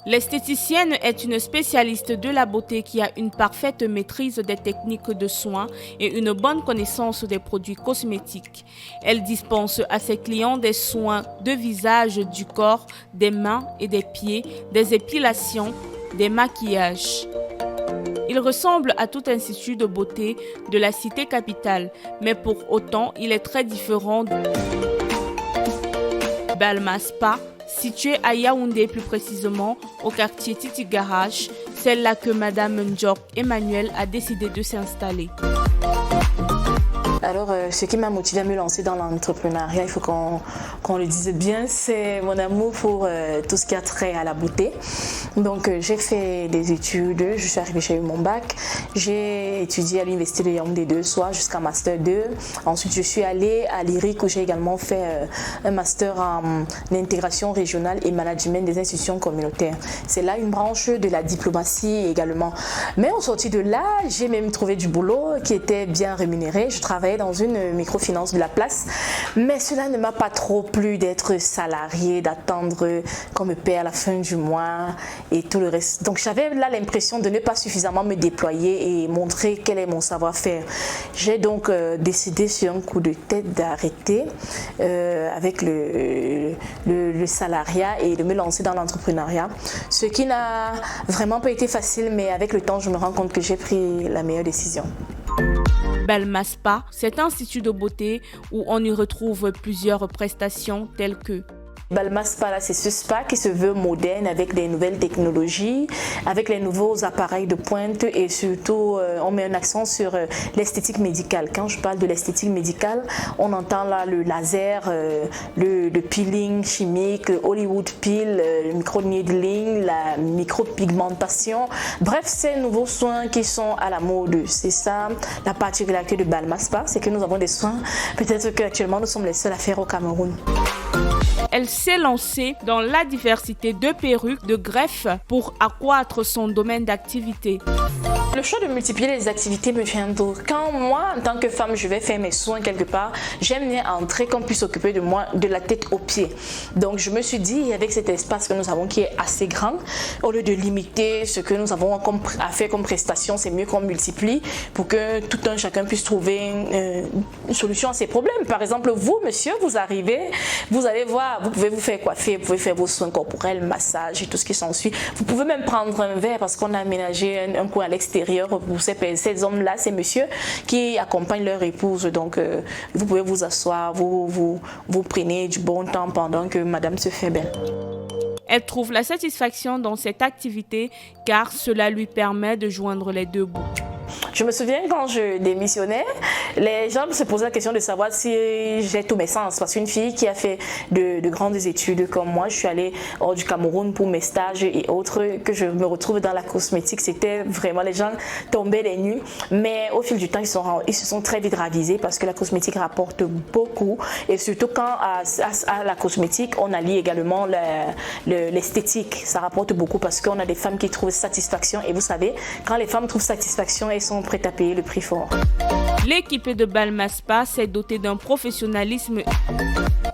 L'esthéticienne est une spécialiste de la beauté qui a une parfaite maîtrise des techniques de soins et une bonne connaissance des produits cosmétiques. Elle dispense à ses clients des soins de visage, du corps, des mains et des pieds, des épilations, des maquillages. Il ressemble à tout institut de beauté de la cité capitale, mais pour autant, il est très différent de Balma Spa, situé à Yaoundé, plus précisément au quartier Titi Garage. C'est là que Madame Ndjok Emmanuel a décidé de s'installer. Alors, ce qui m'a motivé à me lancer dans l'entrepreneuriat, il faut qu'on le dise bien, c'est mon amour pour tout ce qui a trait à la beauté. Donc, j'ai fait des études, je suis arrivée, j'ai eu mon bac, j'ai étudié à l'université de Yaoundé 2 soir jusqu'à Master 2. Ensuite, je suis allée à l'IRIC où j'ai également fait un Master en intégration régionale et management des institutions communautaires. C'est là une branche de la diplomatie également. Mais au sorti de là, j'ai même trouvé du boulot qui était bien rémunéré. Je travaillais dans une microfinance de la place, mais cela ne m'a pas trop plu d'être salarié, d'attendre qu'on me paie à la fin du mois et tout le reste. Donc j'avais là l'impression de ne pas suffisamment me déployer et montrer quel est mon savoir-faire. J'ai donc décidé sur un coup de tête d'arrêter avec le salariat et de me lancer dans l'entrepreneuriat. Ce qui n'a vraiment pas été facile, mais avec le temps, je me rends compte que j'ai pris la meilleure décision. Balma Spa, c'est un institut de beauté où on y retrouve plusieurs prestations telles que Balma Spa, c'est ce spa qui se veut moderne avec des nouvelles technologies, avec les nouveaux appareils de pointe et surtout on met un accent sur l'esthétique médicale. Quand je parle de l'esthétique médicale, on entend là le laser, le peeling chimique, le Hollywood peel, le micro-needling, la micropigmentation. Bref, ces nouveaux soins qui sont à la mode. C'est ça la particularité de Balma Spa, c'est que nous avons des soins, peut-être qu'actuellement nous sommes les seuls à faire au Cameroun. Elle s'est lancée dans la diversité de perruques, de greffes pour accroître son domaine d'activité. Le choix de multiplier les activités me vient d'où? Quand moi, en tant que femme, je vais faire mes soins quelque part, j'aime bien entrer qu'on puisse s'occuper de moi de la tête aux pieds. Donc je me suis dit, avec cet espace que nous avons qui est assez grand, au lieu de limiter ce que nous avons à faire comme prestation, c'est mieux qu'on multiplie pour que tout un chacun puisse trouver une solution à ses problèmes. Par exemple, vous, monsieur, vous arrivez, vous allez voir, vous pouvez vous faire coiffer, vous pouvez faire vos soins corporels, massage et tout ce qui s'ensuit. Vous pouvez même prendre un verre parce qu'on a aménagé un coin à l'extérieur pour ces hommes-là, ces messieurs qui accompagnent leur épouse. Donc, vous pouvez vous asseoir, vous prenez du bon temps pendant que madame se fait belle. Elle trouve la satisfaction dans cette activité car cela lui permet de joindre les deux bouts. Je me souviens quand je démissionnais, les gens se posaient la question de savoir si j'ai tous mes sens. Parce qu'une fille qui a fait de grandes études comme moi, je suis allée hors du Cameroun pour mes stages et autres, que je me retrouve dans la cosmétique. C'était vraiment, les gens tombaient les nues. Mais au fil du temps, ils se sont très vite ravisés parce que la cosmétique rapporte beaucoup. Et surtout quand à la cosmétique, on allie également l'esthétique. Ça rapporte beaucoup parce qu'on a des femmes qui trouvent satisfaction. Et vous savez, quand les femmes trouvent satisfaction, elles sont prêtes à payer le prix fort. L'équipe de Balma Spa s'est dotée d'un professionnalisme.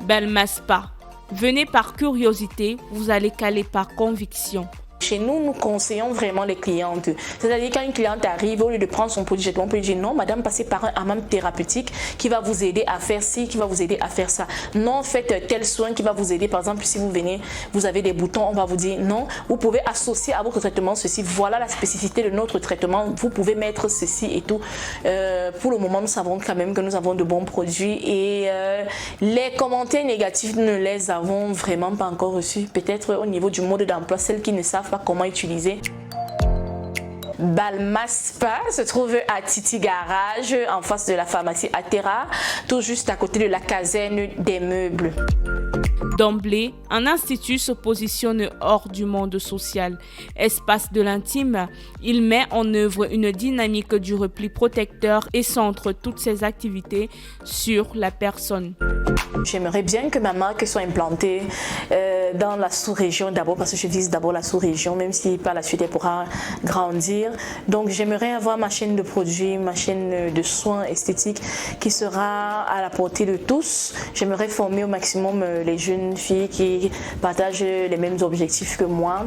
Balma Spa, venez par curiosité, vous allez caler par conviction. Chez nous, nous conseillons vraiment les clientes. C'est-à-dire quand une cliente arrive, au lieu de prendre son produit, on peut lui dire non, madame, passez par un hammam thérapeutique qui va vous aider à faire ci, qui va vous aider à faire ça. Non, faites tel soin qui va vous aider. Par exemple, si vous venez, vous avez des boutons, on va vous dire non, vous pouvez associer à votre traitement ceci. Voilà la spécificité de notre traitement. Vous pouvez mettre ceci et tout. Pour le moment, nous savons quand même que nous avons de bons produits et les commentaires négatifs, nous ne les avons vraiment pas encore reçus. Peut-être au niveau du mode d'emploi, celles qui ne savent pas comment utiliser. Balma Spa se trouve à Titi Garage, en face de la pharmacie Atera, tout juste à côté de la caserne des meubles. D'emblée, un institut se positionne hors du monde social. Espace de l'intime, il met en œuvre une dynamique du repli protecteur et centre toutes ses activités sur la personne. J'aimerais bien que ma marque soit implantée dans la sous-région d'abord, parce que je vise d'abord la sous-région, même si par la suite elle pourra grandir. Donc j'aimerais avoir ma chaîne de produits, ma chaîne de soins esthétiques qui sera à la portée de tous. J'aimerais former au maximum les jeunes filles qui partagent les mêmes objectifs que moi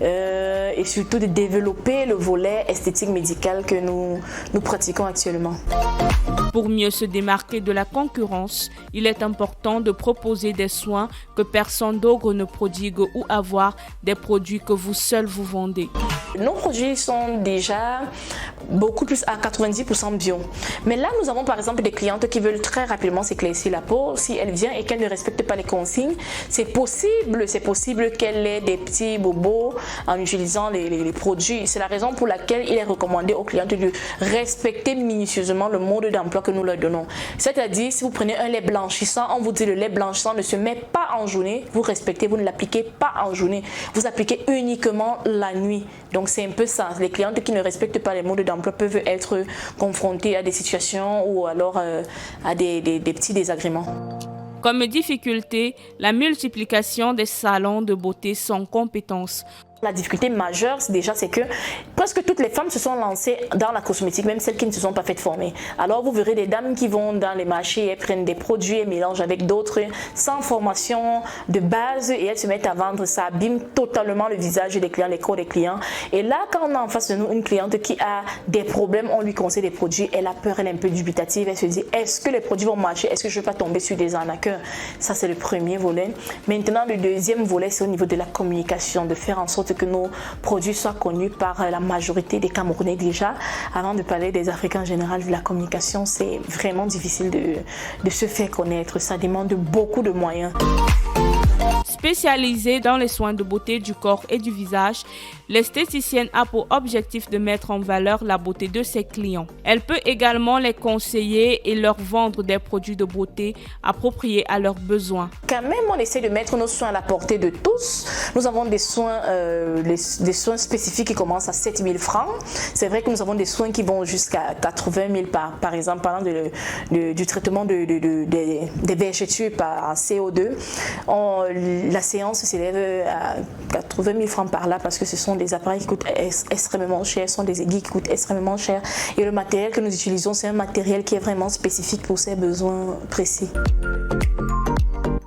et surtout de développer le volet esthétique médical que nous pratiquons actuellement. Pour mieux se démarquer de la concurrence, il est important de proposer des soins que personne d'autre ne prodigue ou avoir des produits que vous seul vous vendez. Nos produits sont déjà beaucoup plus à 90% bio. Mais là, nous avons par exemple des clientes qui veulent très rapidement s'éclaircir la peau. Si elle vient et qu'elle ne respecte pas les consignes, c'est possible qu'elle ait des petits bobos en utilisant les produits. C'est la raison pour laquelle il est recommandé aux clientes de respecter minutieusement le mode d'emploi que nous leur donnons. C'est-à-dire, si vous prenez un lait blanchissant, on vous dit le lait blanchissant ne se met pas en journée, vous respectez, vous ne l'appliquez pas en journée. Vous appliquez uniquement la nuit. Donc c'est un peu ça. Les clientes qui ne respectent pas les modes d'emploi peuvent être confrontées à des situations ou alors à des petits désagréments. Comme difficulté, la multiplication des salons de beauté sans compétences. La difficulté majeure, c'est que presque toutes les femmes se sont lancées dans la cosmétique, même celles qui ne se sont pas faites former. Alors vous verrez des dames qui vont dans les marchés, elles prennent des produits et mélangent avec d'autres sans formation de base et elles se mettent à vendre. Ça abîme totalement le visage des clients, les corps des clients. Et là, quand on a en face de nous une cliente qui a des problèmes, on lui conseille des produits, elle a peur, elle est un peu dubitative, elle se dit est-ce que les produits vont marcher, est-ce que je ne vais pas tomber sur des arnaqueurs? Ça c'est le premier volet. Maintenant le deuxième volet, c'est au niveau de la communication, de faire en sorte que nos produits soient connus par la majorité des Camerounais déjà. Avant de parler des Africains en général, la communication, c'est vraiment difficile de se faire connaître. Ça demande beaucoup de moyens. Spécialisée dans les soins de beauté du corps et du visage, l'esthéticienne a pour objectif de mettre en valeur la beauté de ses clients. Elle peut également les conseiller et leur vendre des produits de beauté appropriés à leurs besoins. Quand même, on essaie de mettre nos soins à la portée de tous. Nous avons des soins spécifiques qui commencent à 7 000 francs. C'est vrai que nous avons des soins qui vont jusqu'à 80 000 par exemple, parlant du traitement des vergetures par CO2. La séance s'élève à 80 000 francs par là parce que ce sont des appareils qui coûtent extrêmement cher, ce sont des aiguilles qui coûtent extrêmement cher. Et le matériel que nous utilisons, c'est un matériel qui est vraiment spécifique pour ses besoins précis.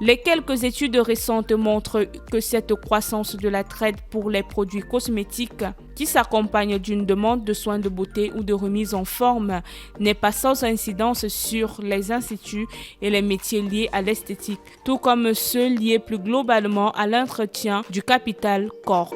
Les quelques études récentes montrent que cette croissance de la traite pour les produits cosmétiques qui s'accompagne d'une demande de soins de beauté ou de remise en forme n'est pas sans incidence sur les instituts et les métiers liés à l'esthétique, tout comme ceux liés plus globalement à l'entretien du capital corps.